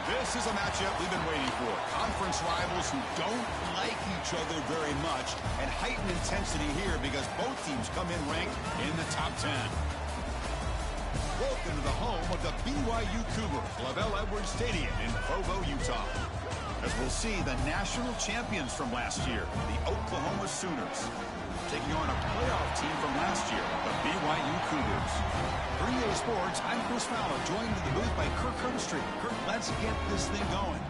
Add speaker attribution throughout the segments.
Speaker 1: This is a matchup we've been waiting for. Conference rivals who don't like each other very much, and heightened intensity here because both teams come in ranked in the top 10. Welcome to the home of the BYU Cougars, Lavelle Edwards Stadium in Provo, Utah. As we'll see the national champions from last year, the Oklahoma Sooners, taking on a playoff team from last year, the BYU Cougars. For EA Sports, I'm Chris Fowler, joined in the booth by Kirk Herbstreit. Kirk, let's get this thing going.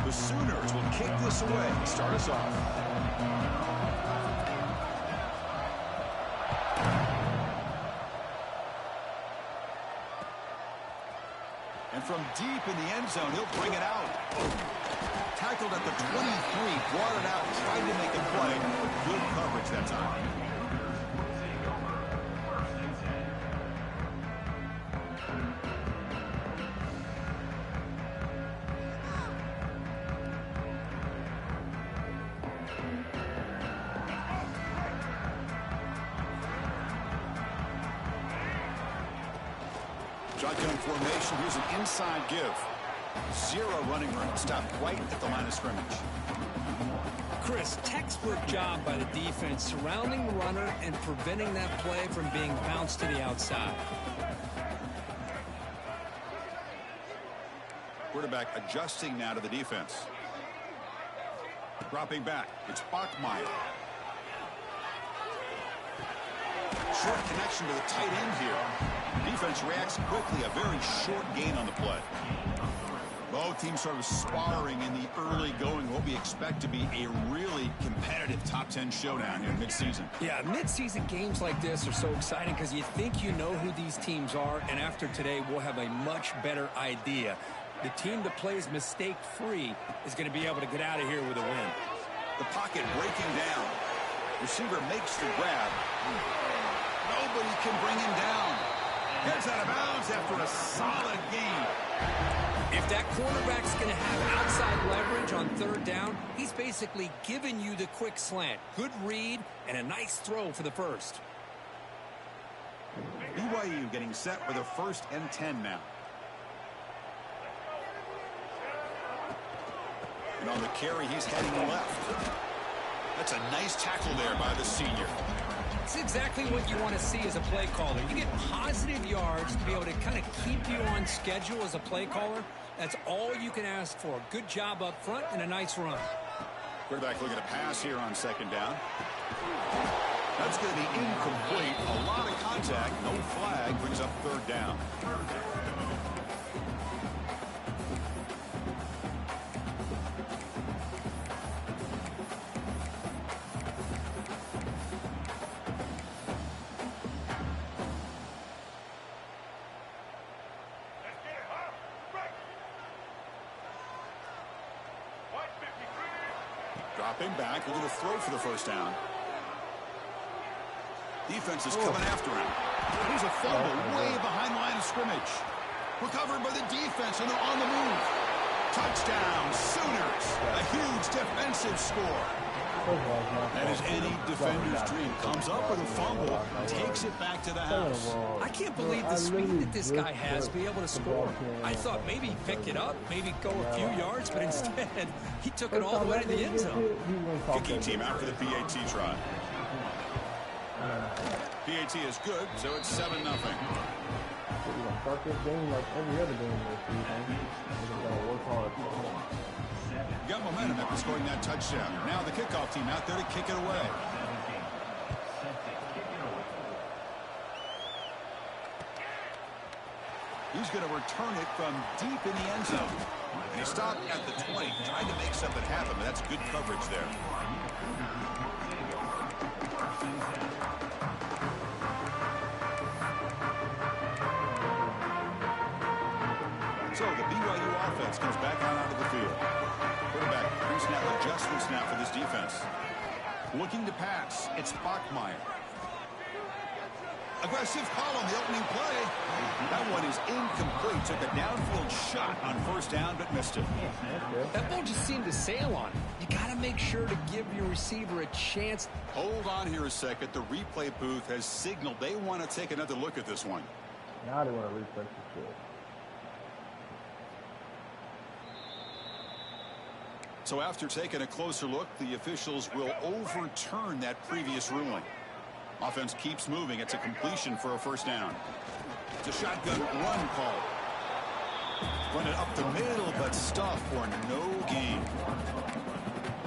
Speaker 1: The Sooners will kick this away and start us off. And from deep in the end zone, he'll bring it out. Tackled at the 23, brought it out, tried to make a play, but good coverage that time. Shotgun formation. Here's an inside give. Zero running room. Stopped right at the line of scrimmage.
Speaker 2: Chris, textbook job by the defense surrounding the runner and preventing that play from being bounced to the outside.
Speaker 1: Quarterback adjusting now to the defense. Dropping back. It's Bachmeier. Short connection to the tight end here. Defense reacts quickly. A very short gain on the play. Both teams sort of sparring in the early going. What we expect to be a really competitive top 10 showdown here in midseason.
Speaker 2: Yeah, midseason games like this are so exciting because you think you know who these teams are, and after today we'll have a much better idea. The team that plays mistake-free is going to be able to get out of here with a win.
Speaker 1: The pocket breaking down. Receiver makes the grab. Nobody can bring him down. Heads out of bounds after a solid gain.
Speaker 2: If that quarterback's going to have outside leverage on third down, he's basically giving you the quick slant. Good read and a nice throw for the first.
Speaker 1: BYU getting set for the 1st and 10 now. And on the carry, he's heading left. That's a nice tackle there by the senior.
Speaker 2: It's exactly what you want to see as a play caller. You get positive yards to be able to kind of keep you on schedule as a play caller. That's all you can ask for. Good job up front and a nice run.
Speaker 1: Quarterback looking to pass here on 2nd down. That's going to be incomplete. A lot of contact. No flag. Brings up 3rd down. Dropping back, looking to throw for the 1st down. Defense is coming after him. Here's a fumble way behind the line of scrimmage. Recovered by the defense, and they're on the move. Touchdown, Sooners. A huge defensive score. That is any defender's dream. Comes up with a fumble, takes it back to the house.
Speaker 2: I can't believe the speed that this guy has to be able to score. I thought maybe he'd pick it up, maybe go a few yards, but instead he took it all the way to the end zone.
Speaker 1: Kicking team out for the PAT try. PAT is good, so it's 7-0.
Speaker 3: Start this game like every other game this season. We're going to work hard.
Speaker 1: Got momentum after scoring that touchdown. Now the kickoff team out there to kick it away. He's going to return it from deep in the end zone. And he stopped at the 20, trying to make something happen, but that's good coverage there. So the BYU offense comes back out onto the field. Quarterback pre-snap adjustments now for this defense. Looking to pass. It's Bachmeier. Aggressive call on the opening play. That one is incomplete. Took a downfield shot on first down, but missed it.
Speaker 2: That ball just seemed to sail on him. You got to make sure to give your receiver a chance.
Speaker 1: Hold on here a second. The replay booth has signaled they want to take another look at this one.
Speaker 3: Now they want to replay this shit.
Speaker 1: So after taking a closer look, the officials will overturn that previous ruling. Offense keeps moving. It's a completion for a first down. It's a shotgun run call. Run it up the middle, but stuffed for no gain.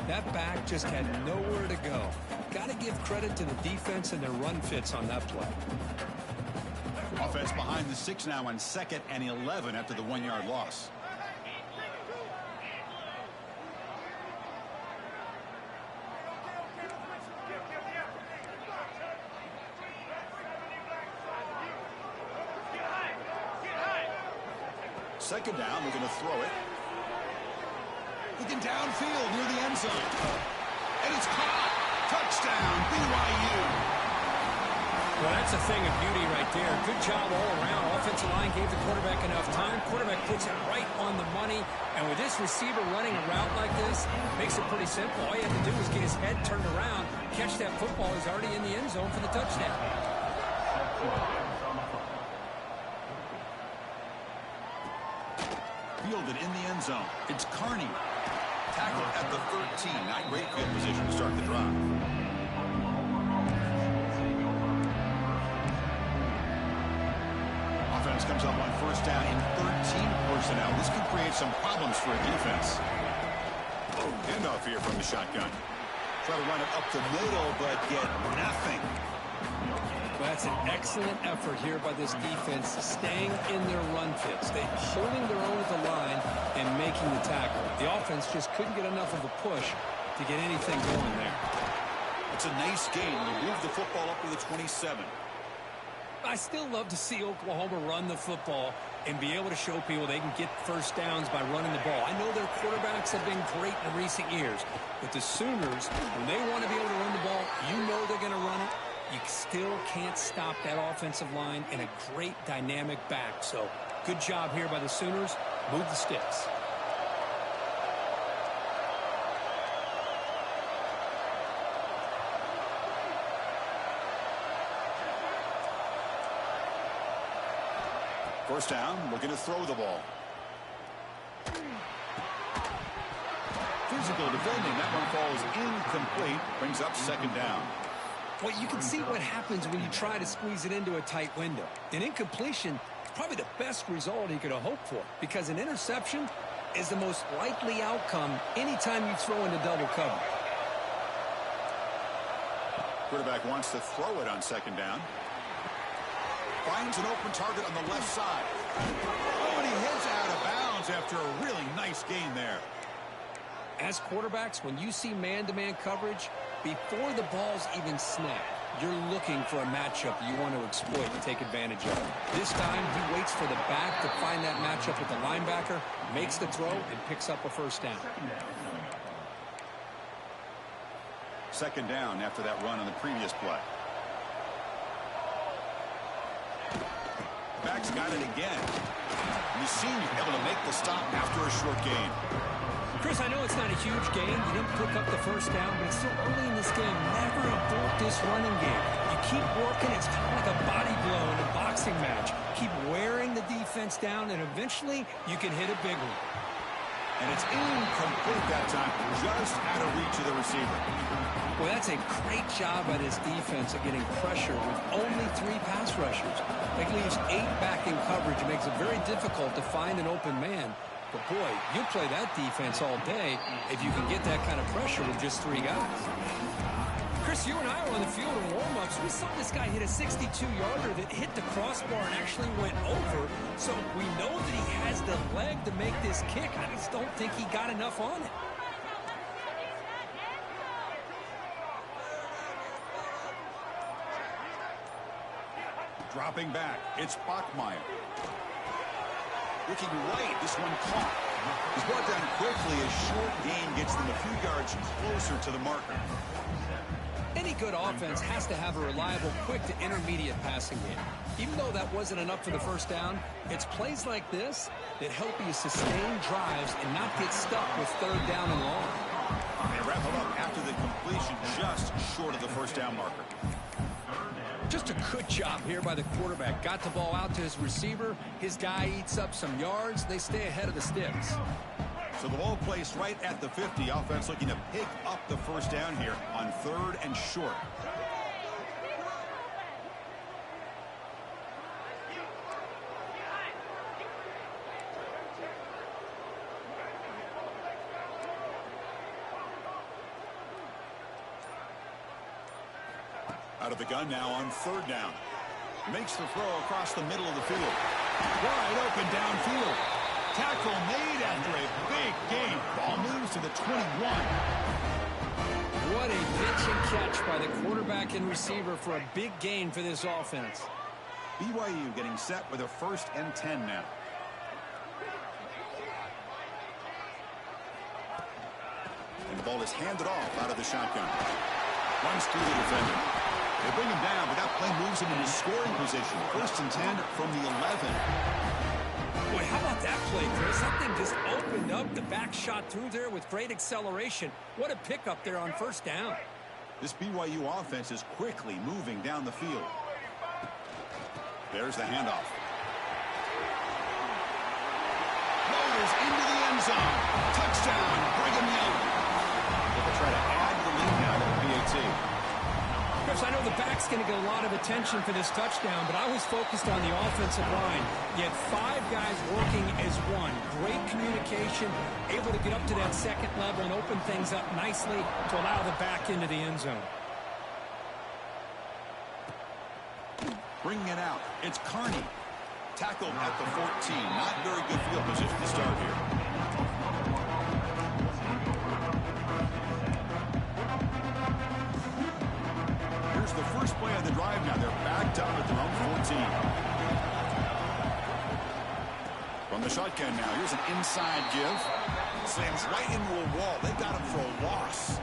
Speaker 2: That back just had nowhere to go. Got to give credit to the defense and their run fits on that play.
Speaker 1: Offense behind the 6 now on 2nd and 11 after the 1-yard loss. Second down, we're going to throw it. Looking downfield near the end zone. And it's caught. Touchdown, BYU.
Speaker 2: Well, that's a thing of beauty right there. Good job all around. Offensive line gave the quarterback enough time. Quarterback puts it right on the money. And with this receiver running a route like this, makes it pretty simple. All you have to do is get his head turned around, catch that football. He's already in the end zone for the touchdown.
Speaker 1: Fielded in the end zone. It's Carney. Tackled at the 13. Not great field position to start the drive. Offense comes up on first down in 13 personnel. This can create some problems for a defense. Handoff here from the shotgun. Try to run it up the middle, but get nothing.
Speaker 2: Well, that's an excellent effort here by this defense, staying in their run fits. They're holding their own at the line and making the tackle. The offense just couldn't get enough of a push to get anything going there.
Speaker 1: It's a nice game. You move the football up to the 27.
Speaker 2: I still love to see Oklahoma run the football and be able to show people they can get first downs by running the ball. I know their quarterbacks have been great in recent years, but the Sooners, when they want to be able to run the ball, you know they're going to run it. You still can't stop that offensive line and a great dynamic back. So good job here by the Sooners. Move the sticks.
Speaker 1: First down, looking to throw the ball. Physical defending. That one falls incomplete. Brings up second down.
Speaker 2: Well, you can see what happens when you try to squeeze it into a tight window. An incompletion is probably the best result he could have hoped for, because an interception is the most likely outcome anytime you throw into double cover.
Speaker 1: Quarterback wants to throw it on second down. Finds an open target on the left side. Oh, and he hits out of bounds after a really nice gain there.
Speaker 2: As quarterbacks, when you see man-to-man coverage, before the ball's even snapped, you're looking for a matchup you want to exploit and take advantage of. This time, he waits for the back to find that matchup with the linebacker, makes the throw, and picks up a first down.
Speaker 1: Second down after that run on the previous play. Back's got it again. You seem able to make the stop after a short gain.
Speaker 2: Chris, I know it's not a huge gain. You didn't pick up the first down, but it's still early in this game. Never abort this running game. You keep working. It's kind of like a body blow in a boxing match. Keep wearing the defense down, and eventually you can hit a big one.
Speaker 1: And it's incomplete that time, just out of reach of the receiver.
Speaker 2: Well, that's a great job by this defense of getting pressure with only 3 pass rushers. That leaves 8 back in coverage. It makes it very difficult to find an open man. But, boy, you'll play that defense all day if you can get that kind of pressure with just 3 guys. Chris, you and I were on the field in warm-ups. We saw this guy hit a 62-yarder that hit the crossbar and actually went over. So we know that he has the leg to make this kick. I just don't think he got enough on it.
Speaker 1: Dropping back, it's Bachmeier. Looking right, this one caught. He's brought down quickly. A short gain gets them a few yards closer to the marker.
Speaker 2: Any good offense has to have a reliable, quick to intermediate passing game. Even though that wasn't enough for the first down, it's plays like this that help you sustain drives and not get stuck with third down and long.
Speaker 1: They wrap it up after the completion, just short of the first down marker.
Speaker 2: Just a good job here by the quarterback. Got the ball out to his receiver. His guy eats up some yards. They stay ahead of the sticks.
Speaker 1: So the ball placed right at the 50. Offense looking to pick up the first down here on 3rd and short. Out of the gun now on 3rd down. Makes the throw across the middle of the field. Wide open downfield. Tackle made after a big gain. Ball moves to the 21.
Speaker 2: What a pitch and catch by the quarterback and receiver for a big gain for this offense.
Speaker 1: BYU getting set with a 1st and 10 now. And the ball is handed off out of the shotgun. Runs through the defender. They bring him down, but that play moves him into scoring position. 1st and 10 from the 11.
Speaker 2: Boy, how about that play, Chris? That thing just opened up. The back shot through there with great acceleration. What a pickup there on 1st down.
Speaker 1: This BYU offense is quickly moving down the field. There's the handoff. Motors into the end zone. Touchdown, Brigham Young. They'll try to add the lead now to the PAT.
Speaker 2: Chris, I know the back's going to get a lot of attention for this touchdown, but I was focused on the offensive line. You had 5 guys working as one. Great communication, able to get up to that 2nd level and open things up nicely to allow the back into the end zone.
Speaker 1: Bringing it out. It's Carney. Tackled at the 14. Not very good field position to start here. Here's the first play of the drive now. They're backed up at their own 14. From the shotgun now, here's an inside give. Slams right into a wall. They got him for a loss.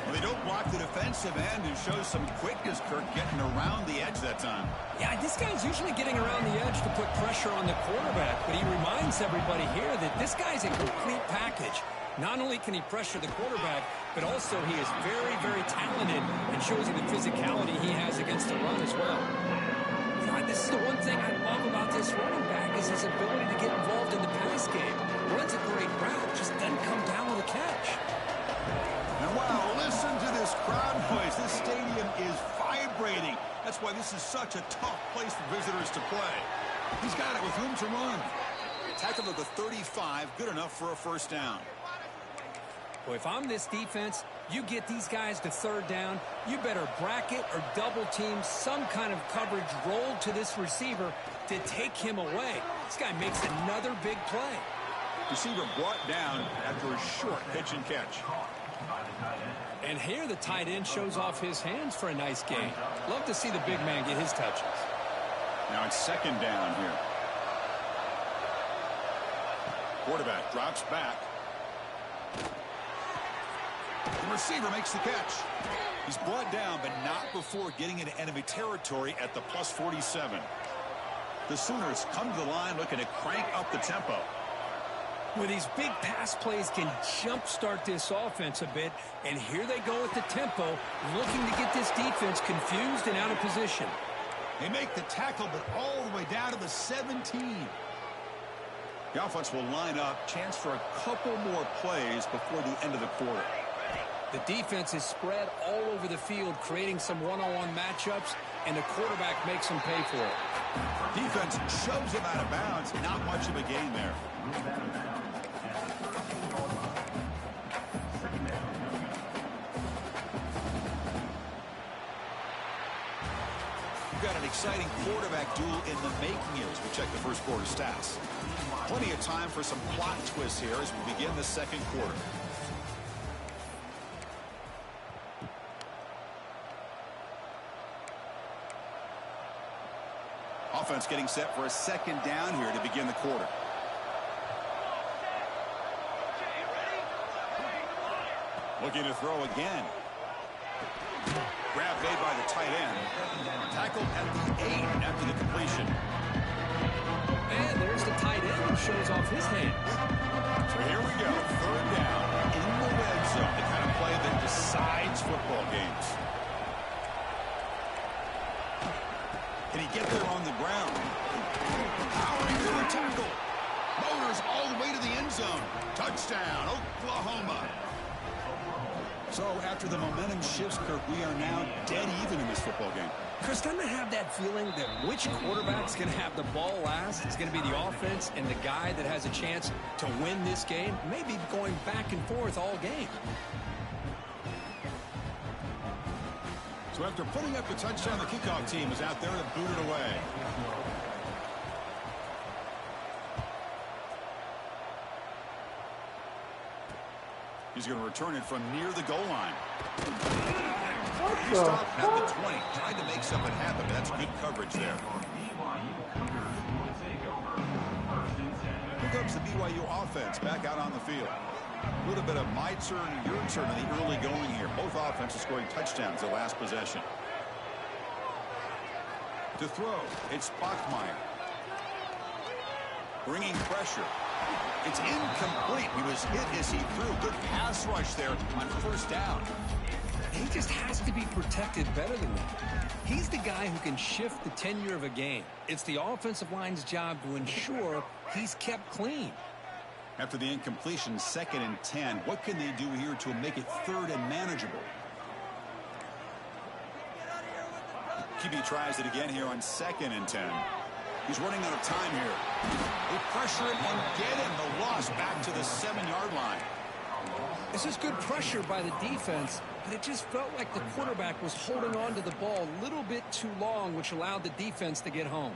Speaker 1: Well, they don't block the defensive end and show some quickness, Kirk, getting around the edge that time.
Speaker 2: Yeah, this guy's usually getting around the edge to put pressure on the quarterback, but he reminds everybody here that this guy's a complete package. Not only can he pressure the quarterback, but also he is very, very talented and shows you the physicality he has against the run as well. God, this is the one thing I love about this running back is his ability to get involved in the pass game. Runs a great route, just doesn't come down with a catch.
Speaker 1: And wow, listen to this crowd noise. This stadium is vibrating. That's why this is such a tough place for visitors to play. He's got it with room to run. Tackle at the 35, good enough for a first down.
Speaker 2: Well, if I'm this defense, you get these guys to 3rd down, you better bracket or double team some kind of coverage roll to this receiver to take him away. This guy makes another big play.
Speaker 1: Receiver brought down after a short pitch and catch.
Speaker 2: And here the tight end shows off his hands for a nice gain. Love to see the big man get his touches.
Speaker 1: Now it's 2nd down here. Quarterback drops back. The receiver makes the catch. He's brought down, but not before getting into enemy territory at the plus 47. The Sooners come to the line looking to crank up the tempo.
Speaker 2: Well, these big pass plays can jumpstart this offense a bit, and here they go with the tempo, looking to get this defense confused and out of position.
Speaker 1: They make the tackle, but all the way down to the 17. The offense will line up, chance for a couple more plays before the end of the quarter.
Speaker 2: The defense is spread all over the field, creating some one-on-one matchups, and the quarterback makes them pay for it.
Speaker 1: Defense shoves him out of bounds. Not much of a gain there. We've got an exciting quarterback duel in the making as we check the first quarter stats. Plenty of time for some plot twists here as we begin the 2nd quarter. Offense getting set for a 2nd down here to begin the quarter. Looking to throw again. Grab made by the tight end. Tackled at the 8 after the completion.
Speaker 2: And there's the tight end who shows off his hand.
Speaker 1: So here we go. 3rd down in the red zone. The kind of play that decides football games. Can he get there on the ground? Powering through a tackle. Motors all the way to the end zone. Touchdown, Oklahoma. So after the momentum shifts, Kirk, we are now dead even in this football game.
Speaker 2: Chris, doesn't it have that feeling that which quarterback's going to have the ball last is going to be the offense, and the guy that has a chance to win this game may be going back and forth all game?
Speaker 1: So after putting up the touchdown, the kickoff team is out there to boot it away. He's going to return it from near the goal line. He stopped at the 20, tried to make something happen, but that's good coverage there. Here comes the BYU offense back out on the field. A little bit of my turn, your turn in the early going here. Both offenses scoring touchdowns their last possession. To throw, it's Bachmeier. Bringing pressure. It's incomplete. He was hit as he threw. Good pass rush there on 1st down.
Speaker 2: He just has to be protected better than that. He's the guy who can shift the tenure of a game. It's the offensive line's job to ensure he's kept clean.
Speaker 1: After the incompletion, 2nd and 10. What can they do here to make it 3rd and manageable? QB tries it again here on 2nd and 10. He's running out of time here. They pressure it and get him. The loss back to the 7-yard line.
Speaker 2: This is good pressure by the defense, but it just felt like the quarterback was holding on to the ball a little bit too long, which allowed the defense to get home.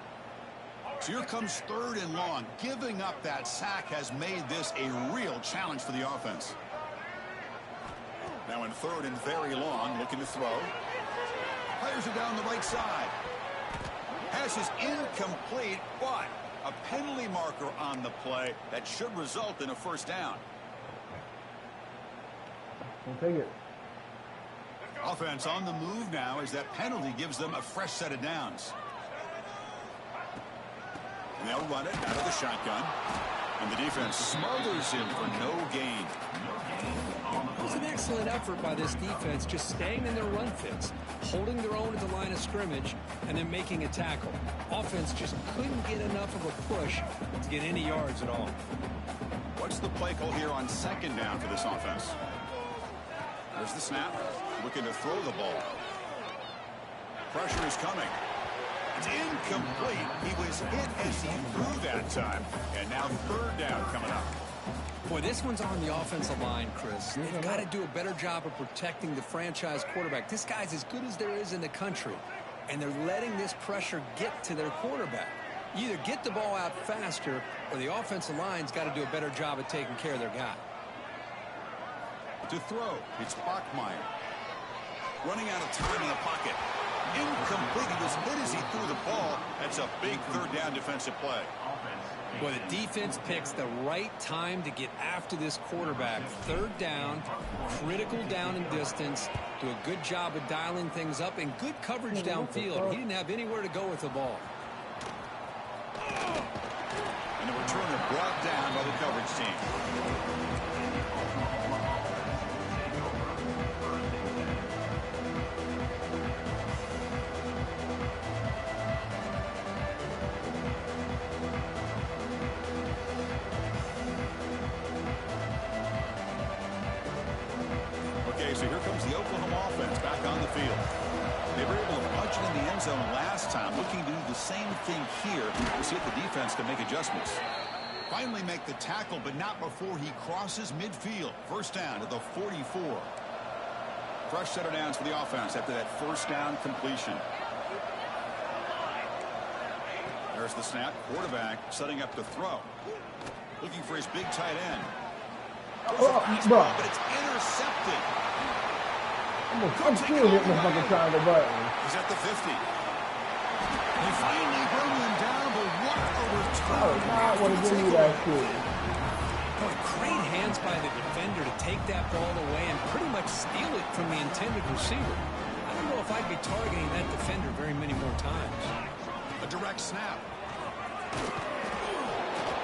Speaker 1: So here comes 3rd and long. Giving up that sack has made this a real challenge for the offense. Now in 3rd and very long, looking to throw. Fires it down the right side. Pass is incomplete, but a penalty marker on the play that should result in a 1st down.
Speaker 3: Don't take it.
Speaker 1: Offense on the move now as that penalty gives them a fresh set of downs. And they'll run it out of the shotgun. And the defense smothers him for no gain.
Speaker 2: It was an excellent effort by this defense, just staying in their run fits, holding their own at the line of scrimmage, and then making a tackle. Offense just couldn't get enough of a push to get any yards at all.
Speaker 1: What's the play call here on 2nd down for this offense? There's the snap. Looking to throw the ball. Pressure is coming. It's incomplete. He was hit as he threw that time. And now 3rd down coming up.
Speaker 2: Boy, this one's on the offensive line, Chris. They've got to do a better job of protecting the franchise quarterback. This guy's as good as there is in the country, and they're letting this pressure get to their quarterback. You either get the ball out faster, or the offensive line's got to do a better job of taking care of their guy.
Speaker 1: To throw, it's Bachmeier. Running out of time in the pocket. Incomplete. He was hit as he threw the ball. That's a big 3rd down defensive play.
Speaker 2: Boy, the defense picks the right time to get after this quarterback. 3rd down, critical down and distance. Do a good job of dialing things up and good coverage downfield. He didn't have anywhere to go with the ball.
Speaker 1: And the returner brought down by the coverage team. So here comes the Oklahoma offense back on the field. They were able to punch it in the end zone last time, looking to do the same thing here to see if the defense can make adjustments. Finally make the tackle, but not before he crosses midfield. 1st down to the 44. Fresh set of downs for the offense after that 1st down completion. There's the snap. Quarterback setting up to throw. Looking for his big tight end. But it's intercepted.
Speaker 3: I'm still hitting the fucking triangle button.
Speaker 1: He's at the 50. They finally bring him down, but what a return.
Speaker 3: I want to give you that shit.
Speaker 2: Boy, great hands by the defender to take that ball away and pretty much steal it from the intended receiver. I don't know if I'd be targeting that defender very many more times.
Speaker 1: A direct snap.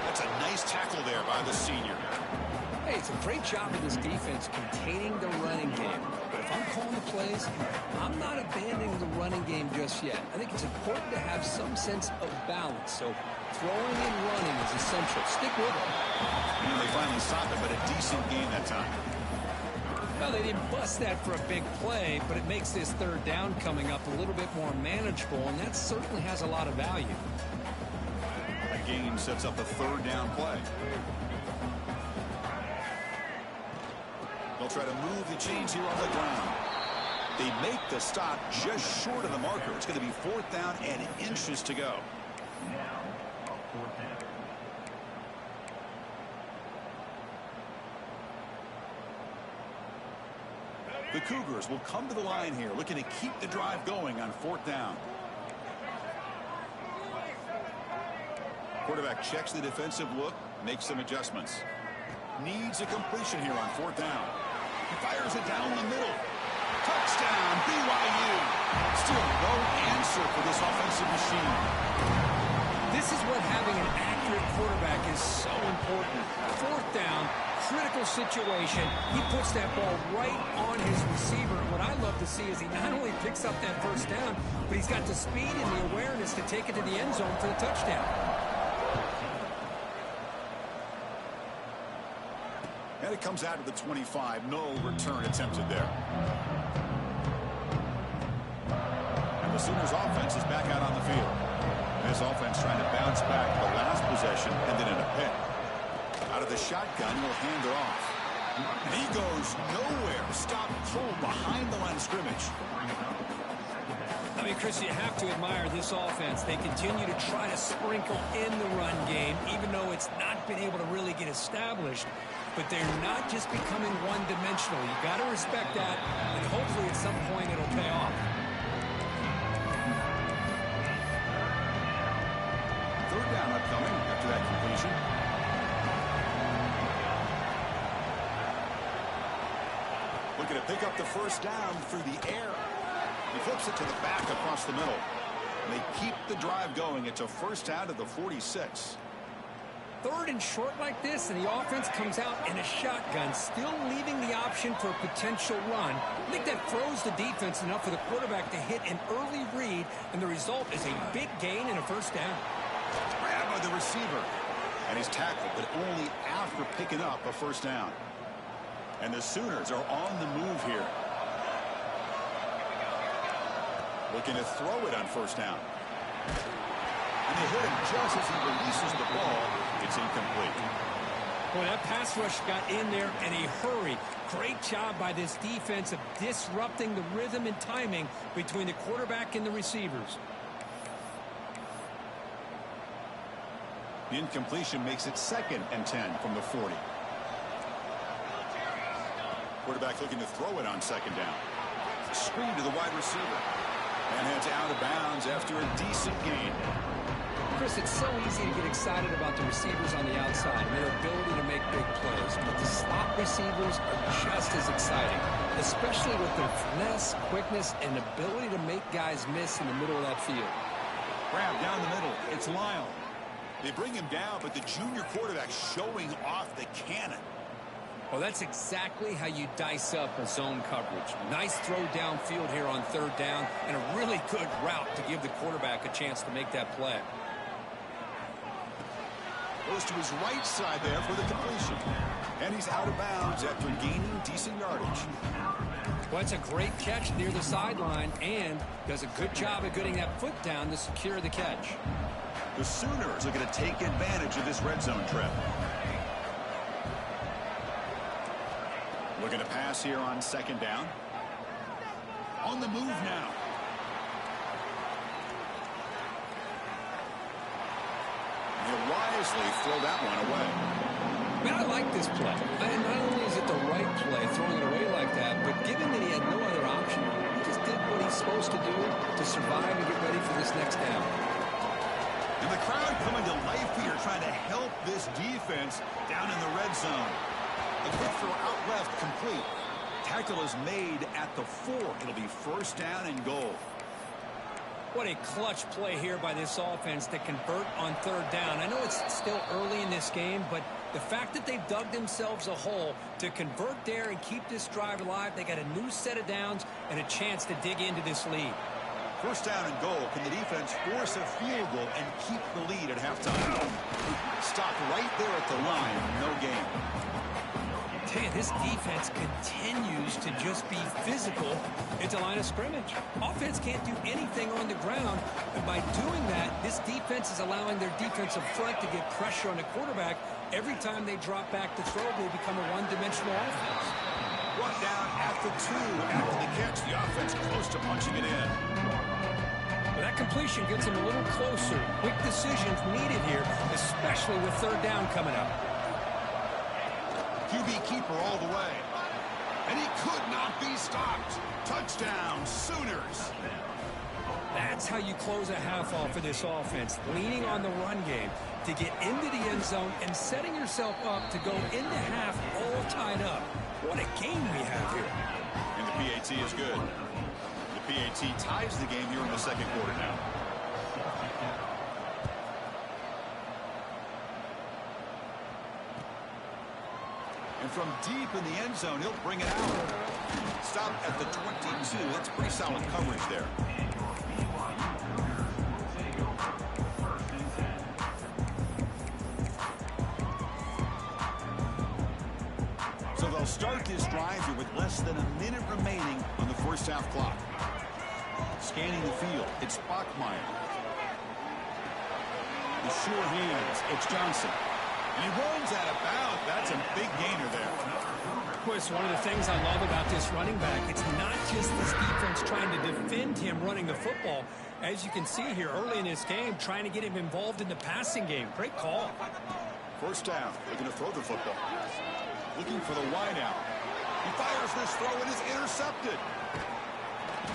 Speaker 1: That's a nice tackle there by the senior.
Speaker 2: Hey, it's a great job of this defense containing the running game. But if I'm calling the plays, I'm not abandoning the running game just yet. I think it's important to have some sense of balance. So throwing and running is essential. Stick with it.
Speaker 1: You know, they finally stopped it, but a decent game that time.
Speaker 2: Well, they didn't bust that for a big play, but it makes this third down coming up a little bit more manageable, and that certainly has a lot of value.
Speaker 1: That gain sets up a third down play. They'll try to move the chains here on the ground. They make the stop just short of the marker. It's going to be fourth down and inches to go. The Cougars will come to the line here, looking to keep the drive going on fourth down. Quarterback checks the defensive look, makes some adjustments. Needs a completion here on fourth down. He fires it down the middle. Touchdown, BYU. Still no answer for this offensive machine.
Speaker 2: This is what having an accurate quarterback is so important. Fourth down, critical situation. He puts that ball right on his receiver. And what I love to see is he not only picks up that first down, but he's got the speed and the awareness to take it to the end zone for the touchdown.
Speaker 1: And it comes out of the 25. No return attempted there. And the Sooners offense is back out on the field. This offense trying to bounce back the last possession and then in a pick. Out of the shotgun, will hand it off. And he goes nowhere. Stop cold behind the line of scrimmage.
Speaker 2: I mean, Chris, you have to admire this offense. They continue to try to sprinkle in the run game, even though it's not been able to really get established. But they're not just becoming one-dimensional. You got to respect that, and hopefully at some point it'll pay off.
Speaker 1: Third down upcoming after that completion. Looking to pick up the first down through the air. He flips it to the back across the middle. And they keep the drive going. It's a first down to the 46.
Speaker 2: Third and short like this, and the offense comes out in a shotgun, still leaving the option for a potential run. I think that throws the defense enough for the quarterback to hit an early read, and the result is a big gain and a first down.
Speaker 1: Grab by the receiver. And he's tackled, but only after picking up a first down. And the Sooners are on the move here. Looking to throw it on first down. And they hit him just as he releases the ball. It's incomplete.
Speaker 2: Boy, that pass rush got in there in a hurry. Great job by this defense of disrupting the rhythm and timing between the quarterback and the receivers.
Speaker 1: The incompletion makes it 2nd and 10 from the 40. Quarterback looking to throw it on 2nd down. Screen to the wide receiver. And heads out of bounds after a decent gain.
Speaker 2: Chris, it's so easy to get excited about the receivers on the outside and their ability to make big plays, but the slot receivers are just as exciting, especially with their finesse, quickness, and ability to make guys miss in the middle of that field.
Speaker 1: Grab down the middle. It's Lyle. They bring him down, but the junior quarterback showing off the cannon.
Speaker 2: Well, that's exactly how you dice up a zone coverage. Nice throw downfield here on third down, and a really good route to give the quarterback a chance to make that play.
Speaker 1: Goes to his right side there for the completion. And he's out of bounds after gaining decent yardage.
Speaker 2: Well, it's a great catch near the sideline and does a good job of getting that foot down to secure the catch.
Speaker 1: The Sooners are going to take advantage of this red zone trip. Looking to pass here on 2nd down. On the move now. He'll wisely throw that one away.
Speaker 2: Man, I like this play. And not only is it the right play, throwing it away like that, but given that he had no other option, he just did what he's supposed to do to survive and get ready for this next down.
Speaker 1: And the crowd coming to life here, trying to help this defense down in the red zone. A quick throw out left, complete. Tackle is made at the 4. It'll be first down and goal.
Speaker 2: What a clutch play here by this offense to convert on third down. I know it's still early in this game, but the fact that they've dug themselves a hole to convert there and keep this drive alive, they got a new set of downs and a chance to dig into this lead.
Speaker 1: First down and goal. Can the defense force a field goal and keep the lead at halftime? Stop right there at the line. No gain.
Speaker 2: Man, this defense continues to just be physical at the line of scrimmage. Offense can't do anything on the ground, and by doing that, this defense is allowing their defensive front to get pressure on the quarterback. Every time they drop back to throw, they become a one-dimensional offense.
Speaker 1: One down at the 2 after the catch. The offense close to punching it in.
Speaker 2: Well, that completion gets them a little closer. Quick decisions needed here, especially with third down coming up.
Speaker 1: QB keeper all the way. And he could not be stopped. Touchdown, Sooners.
Speaker 2: That's how you close a half off for this offense, leaning on the run game to get into the end zone and setting yourself up to go into half all tied up. What a game we have here.
Speaker 1: And the PAT is good. The PAT ties the game here in the second quarter now. And from deep in the end zone, he'll bring it out. Stop at the 22. That's pretty solid coverage there. So they'll start this drive here with less than a minute remaining on the first half clock. Scanning the field, it's Bachmeyer. The sure hands, it's Johnson. And he runs out of bounds. That's a big gainer there.
Speaker 2: Of course, one of the things I love about this running back, it's not just this defense trying to defend him running the football. As you can see here early in this game, trying to get him involved in the passing game. Great call.
Speaker 1: First half, they're going to throw the football. Looking for the wide out. He fires this throw and is intercepted.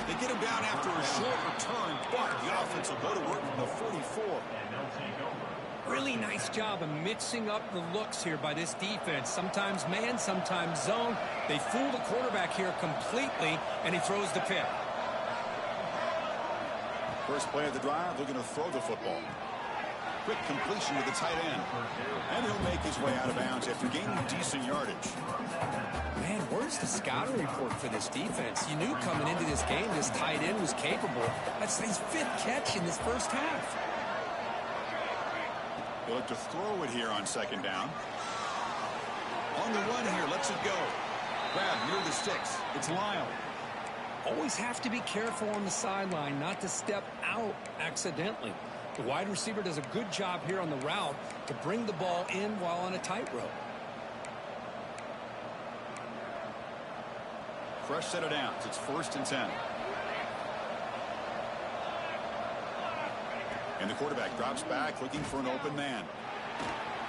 Speaker 1: They get him down after a short return, but the offense will go to work from the 44.
Speaker 2: Really nice job of mixing up the looks here by this defense. Sometimes man, sometimes zone. They fool the quarterback here completely, and he throws the pick.
Speaker 1: First play of the drive, looking to throw the football. Quick completion to the tight end. And he'll make his way out of bounds after gaining decent yardage.
Speaker 2: Man, where's the scouting report for this defense? You knew coming into this game this tight end was capable. That's his 5th catch in this first half.
Speaker 1: They'll look to throw it here on second down. On the run here, lets it go. Grab near the sticks. It's Lyle.
Speaker 2: Always have to be careful on the sideline not to step out accidentally. The wide receiver does a good job here on the route to bring the ball in while on a tightrope.
Speaker 1: Fresh set of downs. It's 1st and 10. And the quarterback drops back looking for an open man.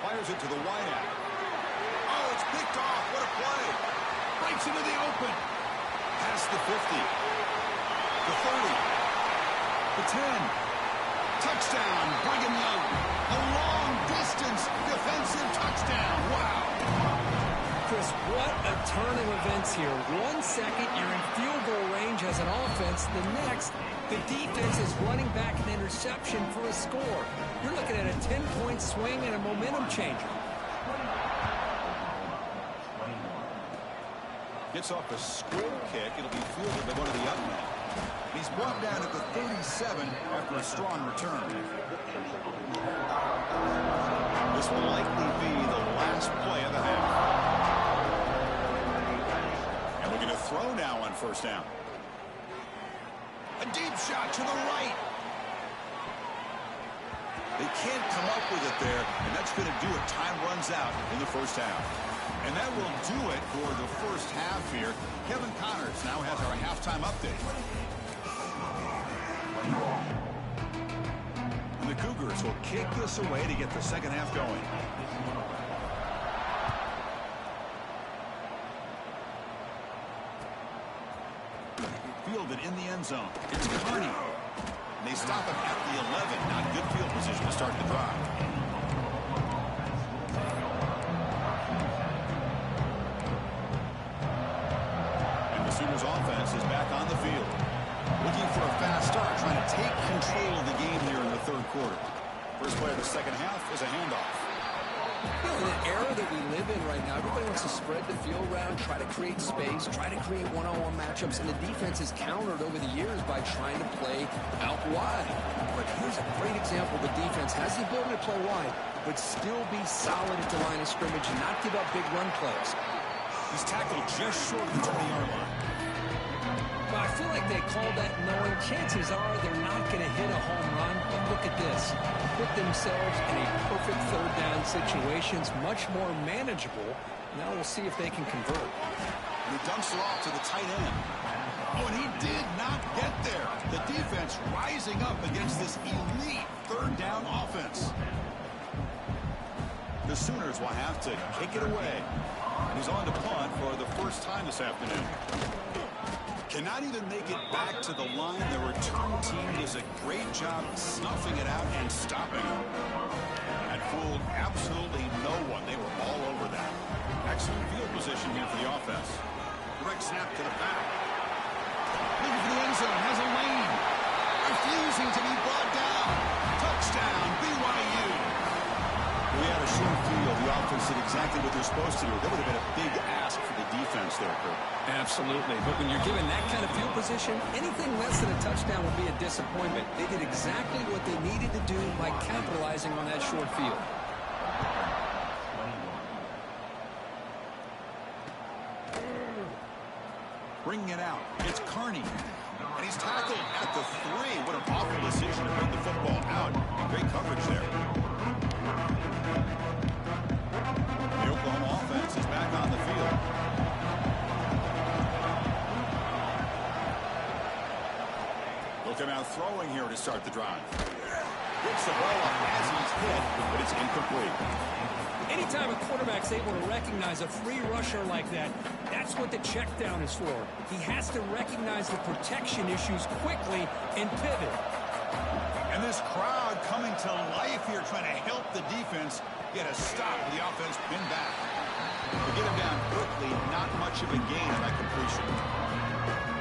Speaker 1: Fires it to the wide out. Oh, it's picked off. What a play. Breaks into the open. Past the 50. The 30. The 10. Touchdown, Brigham Young. A long-distance defensive touchdown. Wow.
Speaker 2: Chris, what a turn of events here. 1 second, you're in field goal range as an offense. The next, the defense is running back an interception for a score. You're looking at a 10-point swing and a momentum changer.
Speaker 1: Gets off a square kick. It'll be fielded by one of the young men. He's brought down at the 37 after a strong return. This will likely be the last play of the half. And we're going to throw now on first down. A deep shot to the right. They can't come up with it there, and that's going to do it. Time runs out in the first half. And that will do it for the first half here. Kevin Connors now has our halftime update. And the Cougars will kick this away to get the second half going. Fielded in the end zone. It's Carney. And they stop him at the 11. Not good field position to start the drive. And the Sooners offense is back on the field. Looking for a fast start, trying to take control of the game here in the third quarter. First play of the second half is a handoff.
Speaker 2: You know, in the era that we live in right now, everybody wants to spread the field around, try to create space, try to create one-on-one matchups, and the defense is countered over the years by trying to play out wide. But here's a great example. The defense has the ability to play wide, but still be solid at the line of scrimmage and not give up big run plays.
Speaker 1: He's tackled just short of the 20-yard line.
Speaker 2: Well, I feel like they called that knowing chances are they're not going to hit a home run. But look at this. Put themselves in a perfect third down situation. It's much more manageable. Now we'll see if they can convert.
Speaker 1: And he dumps it off to the tight end. Oh, and he did not get there. The defense rising up against this elite third down offense. The Sooners will have to kick it away. And he's on to punt for the first time this afternoon. Cannot even make it back to the line. The return team does a great job snuffing it out and stopping it. That fooled absolutely no one. They were all over that. Excellent field position here for the offense. Direct snap to the back. Looking for the end zone. Has a lane. Refusing to be brought down. Touchdown, BYU. We had a short field. The offense did exactly what they're supposed to do. That would have been a big ask for the defense there, Kurt.
Speaker 2: Absolutely. But when you're given that kind of field position, anything less than a touchdown would be a disappointment. They did exactly what they needed to do by capitalizing on that short field.
Speaker 1: Bringing it out. It's Carney. And he's tackled at the 3. What an awful decision to bring the football out. Great coverage there. The Oklahoma offense is back on the field. They'll come out throwing here to start the drive. Gets the ball up as he's hit, but it's incomplete.
Speaker 2: Anytime a quarterback's able to recognize a free rusher like that, that's what the check down is for. He has to recognize the protection issues quickly and pivot.
Speaker 1: And this crowd coming to life here, trying to help the defense get a stop. The offense pinned back. They get him down quickly, not much of a gain on that completion.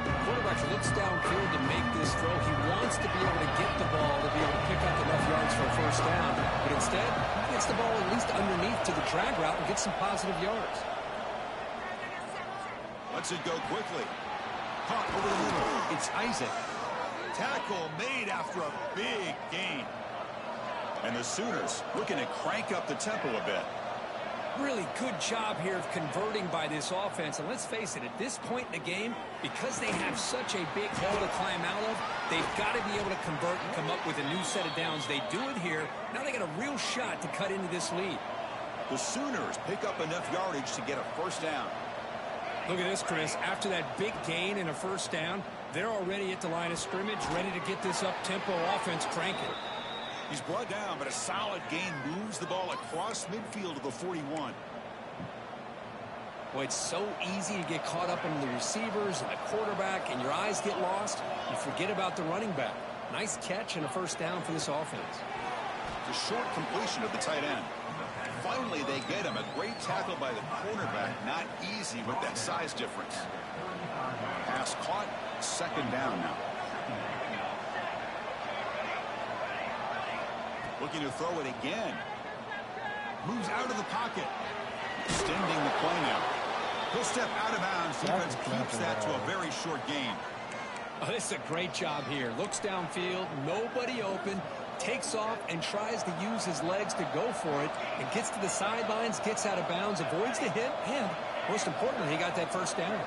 Speaker 2: The quarterback looks downfield to make this throw. He wants to be able to get the ball to be able to pick up enough yards for a first down. But instead, he gets the ball at least underneath to the drag route and gets some positive yards.
Speaker 1: Lets it go quickly. Caught over the middle. It's Isaac. Tackle made after a big gain. And the Sooners looking to crank up the tempo a bit.
Speaker 2: Really good job here of converting by this offense. And let's face it, at this point in the game, because they have such a big hole to climb out of, they've got to be able to convert and come up with a new set of downs. They do it here. Now they got a real shot to cut into this lead.
Speaker 1: The Sooners pick up enough yardage to get a first down.
Speaker 2: Look at this, Chris. After that big gain and a first down, they're already at the line of scrimmage, ready to get this up-tempo offense cranking.
Speaker 1: He's brought down, but a solid gain moves the ball across midfield to the 41.
Speaker 2: Boy, it's so easy to get caught up in the receivers and the quarterback, and your eyes get lost. You forget about the running back. Nice catch and a first down for this offense.
Speaker 1: The short completion of the tight end. Finally, they get him. A great tackle by the cornerback. Not easy with that size difference. Pass caught. Second down now. Looking to throw it again. Moves out of the pocket. Extending the play now. He'll step out of bounds. Defense keeps that to a very short gain.
Speaker 2: Oh, this is a great job here. Looks downfield. Nobody open. Takes off and tries to use his legs to go for it. And gets to the sidelines. Gets out of bounds. Avoids the hit. And most importantly, he got that first down.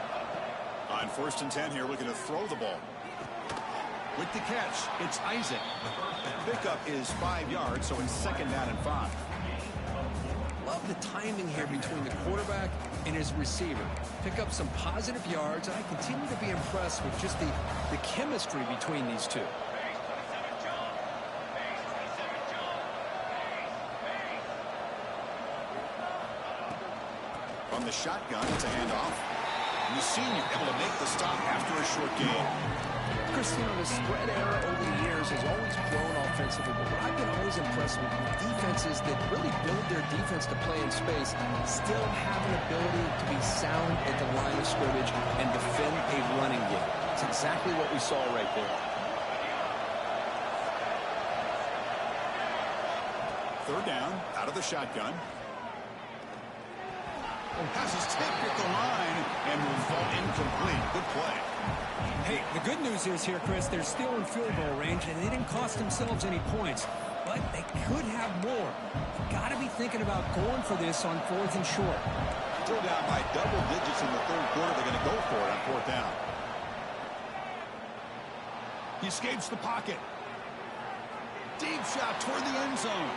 Speaker 1: On 1st and 10 here, looking to throw the ball. With the catch, it's Isaac. Pickup is 5 yards, so it's second down and 5.
Speaker 2: Love the timing here between the quarterback and his receiver. Pick up some positive yards, and I continue to be impressed with just the chemistry between these two.
Speaker 1: From the shotgun, it's a handoff. The senior able to make the stop after a short gain.
Speaker 2: Cristiano, the spread era over the years has always grown offensively, but what I've been always impressed with defenses that really build their defense to play in space still have an ability to be sound at the line of scrimmage and defend a running game. It's exactly what we saw right there.
Speaker 1: Third down, out of the shotgun. Pass is tipped at the line and will fall incomplete. Good play.
Speaker 2: Hey, the good news is here, Chris, they're still in field goal range, and they didn't cost themselves any points, but they could have more. Got to be thinking about going for this on 4th and short.
Speaker 1: Still down by double digits in the third quarter. They're going to go for it on 4th down. He escapes the pocket. Deep shot toward the end zone.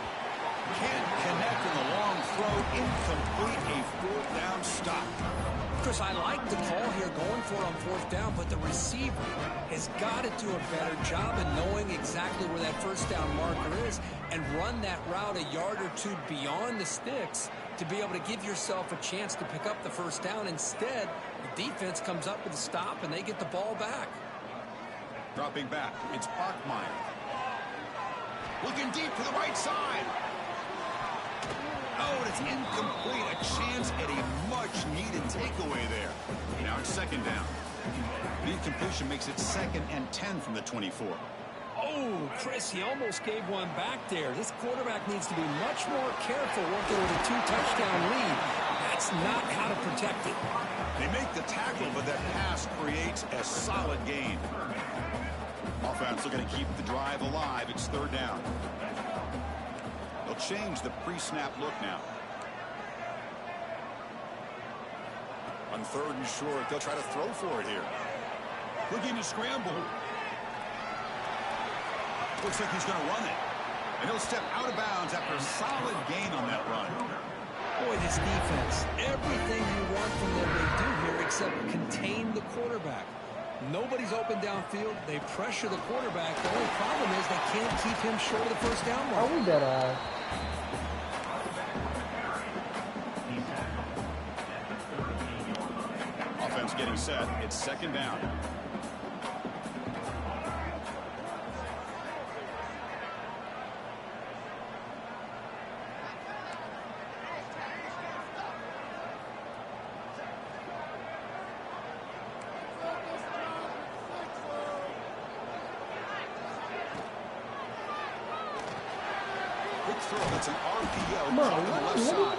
Speaker 1: Can't connect in the long throw. Incomplete. A 4th down stop.
Speaker 2: Chris, I like the call here going for it on 4th down, but the receiver has got to do a better job of knowing exactly where that 1st down marker is and run that route a yard or two beyond the sticks to be able to give yourself a chance to pick up the 1st down. Instead, the defense comes up with a stop, and they get the ball back.
Speaker 1: Dropping back, it's Parkmeyer. Looking deep to the right side. Oh, and it's incomplete. A chance at a much-needed takeaway there. Now it's 2nd down. The incompletion makes it 2nd and 10 from the 24.
Speaker 2: Oh, Chris, he almost gave one back there. This quarterback needs to be much more careful working with a 2-touchdown lead. That's not how to protect it.
Speaker 1: They make the tackle, but that pass creates a solid gain. Offense looking to keep the drive alive. It's 3rd down. They'll change the pre-snap look now. On 3rd and short, they'll try to throw for it here. Looking to scramble. Looks like he's going to run it. And he'll step out of bounds after a solid gain on that run.
Speaker 2: Boy, this defense, everything you want from them they do here except contain the quarterback. Nobody's open downfield. They pressure the quarterback. The only problem is they can't keep him short of the 1st down mark.
Speaker 3: Are we dead?
Speaker 1: Offense getting set. It's 2nd down. Throw. It's an RPO. Bro, on the left side.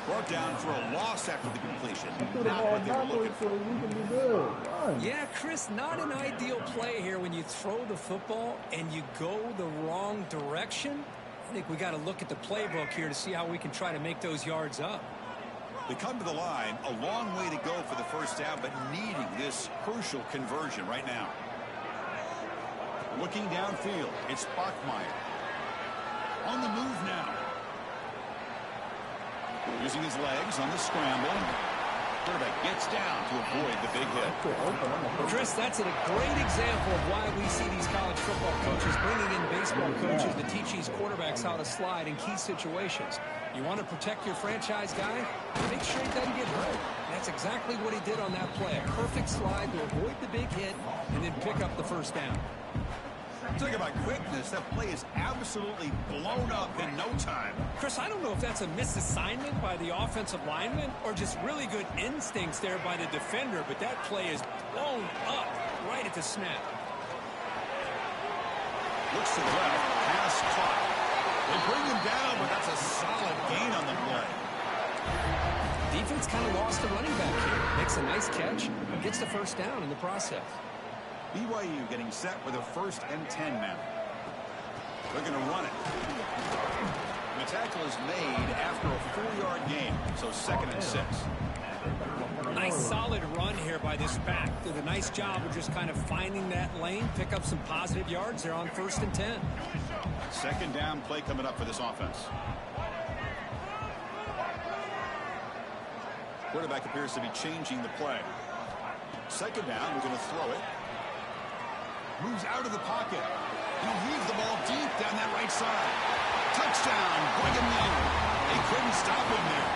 Speaker 1: Brought down for a loss after the completion. Not what they were looking for.
Speaker 2: Yeah, Chris, not an ideal play here when you throw the football and you go the wrong direction. I think we got to look at the playbook here to see how we can try to make those yards up.
Speaker 1: They come to the line, a long way to go for the 1st down, but needing this crucial conversion right now. Looking downfield, it's Bachmeier. On the move now. Using his legs on the scramble. Quarterback gets down to avoid the big hit.
Speaker 2: Chris, that's a great example of why we see these college football coaches bringing in baseball coaches to teach these quarterbacks how to slide in key situations. You want to protect your franchise guy? Make sure he doesn't get hurt. That's exactly what he did on that play. A perfect slide to avoid the big hit and then pick up the 1st down.
Speaker 1: Talk about quickness. That play is absolutely blown up in no time.
Speaker 2: Chris, I don't know if that's a misassignment by the offensive lineman or just really good instincts there by the defender, but that play is blown up right at the snap.
Speaker 1: Looks to the left. Pass caught. They bring him down, but that's a solid gain on the play.
Speaker 2: Defense kind of lost the running back here. Makes a nice catch and gets the 1st down in the process.
Speaker 1: BYU getting set with a 1st and 10 now. They're going to run it. The tackle is made after a 4-yard gain, so 2nd and 6.
Speaker 2: Nice solid run here by this back. Did a nice job of just kind of finding that lane, pick up some positive yards there on 1st and 10.
Speaker 1: 2nd down play coming up for this offense. Quarterback appears to be changing the play. 2nd down, we're going to throw it. Moves out of the pocket. He'll weave the ball deep down that right side. Touchdown, Brigham Young. They couldn't stop him there.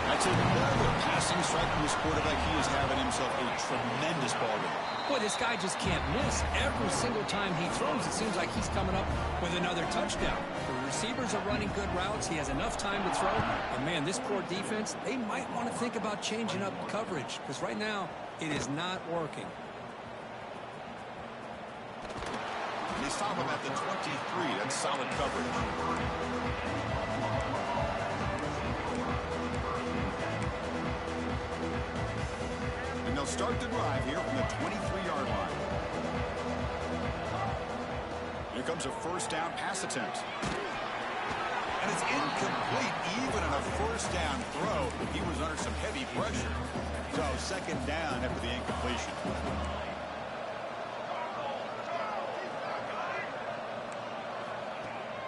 Speaker 1: That's another passing strike from this quarterback. He is having himself a tremendous ball game.
Speaker 2: Boy, this guy just can't miss. Every single time he throws, it seems like he's coming up with another touchdown. The receivers are running good routes. He has enough time to throw. And, man, this poor defense, they might want to think about changing up coverage because right now it is not working.
Speaker 1: They stop him at the 23. That's solid coverage. And they'll start the drive here from the 23-yard line. Here comes a first down pass attempt. And it's incomplete. Even on a first down throw, he was under some heavy pressure. So second down after the incompletion.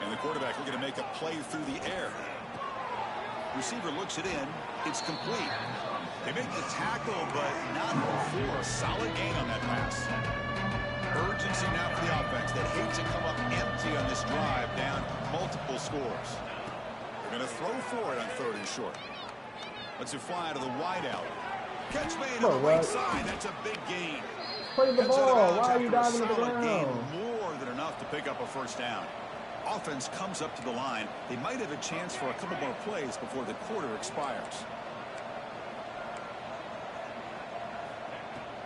Speaker 1: And the quarterback looking to make a play through the air. Receiver looks it in. It's complete. They make the tackle, but not before a solid gain on that pass. Urgency now for the offense that hates to come up empty on this drive, down multiple scores. They're going to throw for it on 3rd and short. Let's it fly to the wideout. Catch made on the right side. That's a big gain.
Speaker 3: Play the ball. Why are you diving to the
Speaker 1: ground?
Speaker 3: ground?
Speaker 1: More than enough to pick up a first down. Offense comes up to the line. They might have a chance for a couple more plays before the quarter expires.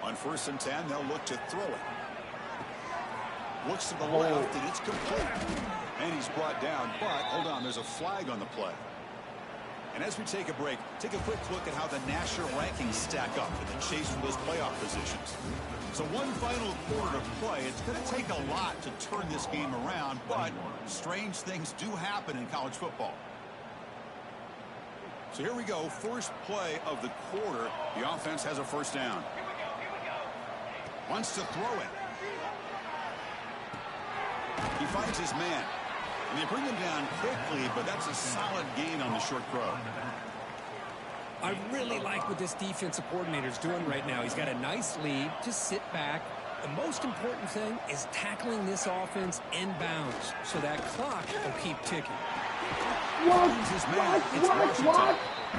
Speaker 1: On 1st and 10, they'll look to throw it. Looks to the left, and it's complete. And he's brought down, but hold on, there's a flag on the play. And as we take a break, take a quick look at how the national rankings stack up in the chase for those playoff positions. So one final quarter to play. It's going to take a lot to turn this game around, but strange things do happen in college football. So here we go. First play of the quarter. The offense has a first down. Wants to throw it. He finds his man. And they bring him down quickly, but that's a solid gain on the short throw.
Speaker 2: I really like what this defensive coordinator is doing right now. He's got a nice lead. Just sit back. The most important thing is tackling this offense inbounds so that clock will keep ticking.
Speaker 3: What?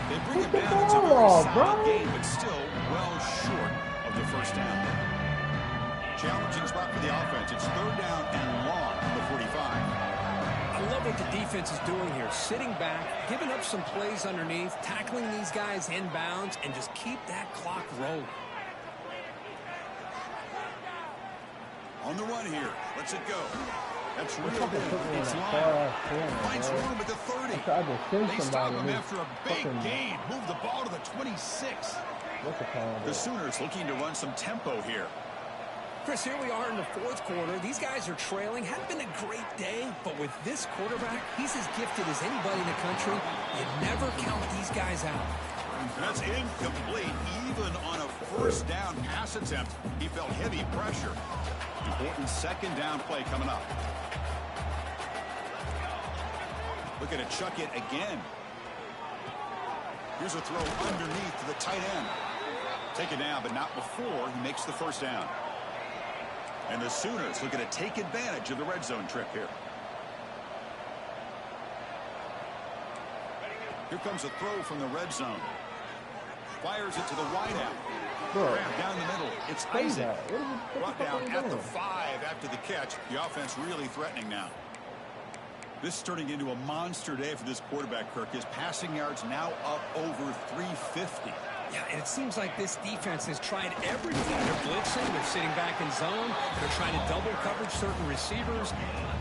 Speaker 1: They bring him down. It's a very solid game, but still well short of the first down. Challenging spot for the offense. It's 3rd down and long from the 45.
Speaker 2: I love what the defense is doing here. Sitting back, giving up some plays underneath, tackling these guys inbounds, and just keep that clock rolling.
Speaker 1: On the run here. Let's it go. That's real good. It's long. Finds room at the 30. They stop him after a big gain. Move the ball to the 26. The Sooners looking to run some tempo here.
Speaker 2: Chris, here we are in the 4th quarter. These guys are trailing. Hadn't been a great day, but with this quarterback, he's as gifted as anybody in the country. You never count these guys out.
Speaker 1: And that's incomplete. Even on a first down pass attempt, he felt heavy pressure. Important second down play coming up. Looking to chuck it again. Here's a throw underneath to the tight end. Take it down, but not before he makes the first down. And the Sooners looking to take advantage of the red zone trip here. Here comes a throw from the red zone. Fires it to the wideout. Grab down the middle. It's Isaac. Brought down at the 5 after the catch. The offense really threatening now. This is turning into a monster day for this quarterback, Kirk. His passing yards now up over 350.
Speaker 2: Yeah, and it seems like this defense has tried everything. They're blitzing, they're sitting back in zone, they're trying to double coverage certain receivers.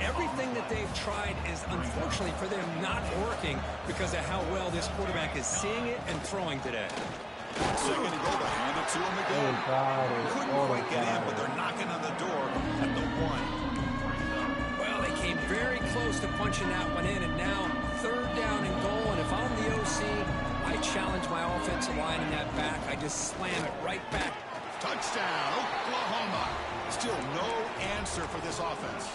Speaker 2: Everything that they've tried is, unfortunately for them, not working because of how well this quarterback is seeing it and throwing today.
Speaker 1: Second and goal, to hand it to him again. Couldn't quite get in, but they're knocking on the door at the 1.
Speaker 2: Well, they came very close to punching that one in, and now 3rd down and goal, and if I'm the OC, I challenge my offensive line in that back. I just slam it right back.
Speaker 1: Touchdown, Oklahoma. Still no answer for this offense.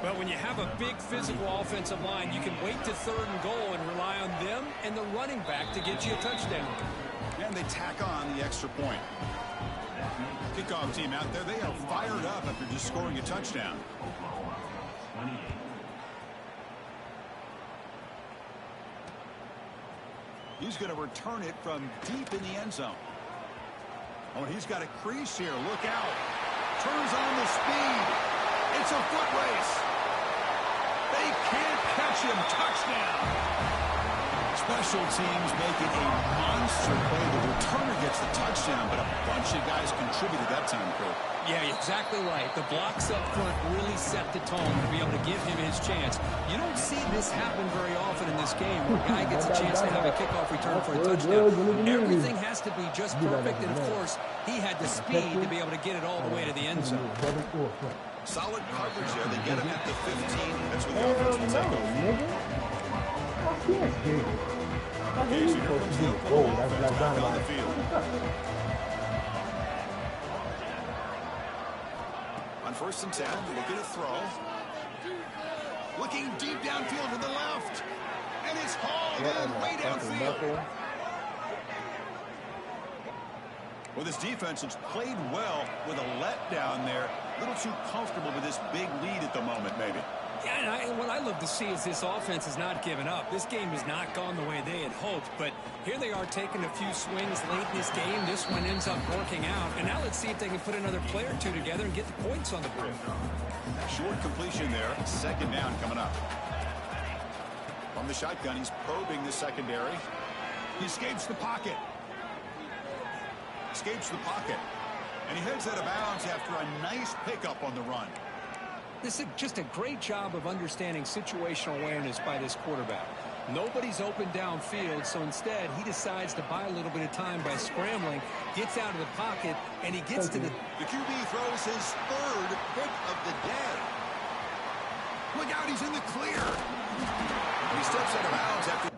Speaker 2: Well, when you have a big physical offensive line, you can wait to 3rd and goal and rely on them and the running back to get you a touchdown.
Speaker 1: And they tack on the extra point. Kickoff team out there, they are fired up after just scoring a touchdown. He's going to return it from deep in the end zone. Oh, he's got a crease here. Look out. Turns on the speed. It's a foot race. They can't catch him. Touchdown. Special teams making a monster play. The returner gets the touchdown, but a bunch of guys contributed that time, Kurt.
Speaker 2: Yeah, exactly right. The blocks up front really set the tone to be able to give him his chance. You don't see this happen very often in this game where a guy gets a chance to have a kickoff return for a touchdown. Everything has to be just perfect, and of course, he had the speed to be able to get it all the way to the end zone.
Speaker 1: Solid coverage there. They get him at the 15. That's where the offense will take over. Casey, here comes the Oklahoma offense back on the field. On 1st and 10, looking to throw. Looking deep downfield to the left. And it's hauled in way downfield. Well, this defense has played well with a letdown there. A little too comfortable with this big lead at the moment, maybe.
Speaker 2: Yeah, and what I love to see is this offense has not given up. This game has not gone the way they had hoped, but here they are taking a few swings late in this game. This one ends up working out, and now let's see if they can put another play or two together and get the points on the board.
Speaker 1: Short completion there. 2nd down coming up. From the shotgun, he's probing the secondary. He escapes the pocket. Escapes the pocket. And he heads out of bounds after a nice pickup on the run.
Speaker 2: This is just a great job of understanding situational awareness by this quarterback. Nobody's open downfield, so instead he decides to buy a little bit of time by scrambling, gets out of the pocket, and he gets to the...
Speaker 1: The QB throws his 3rd pick of the day. Look out, he's in the clear. And he steps out of bounds after...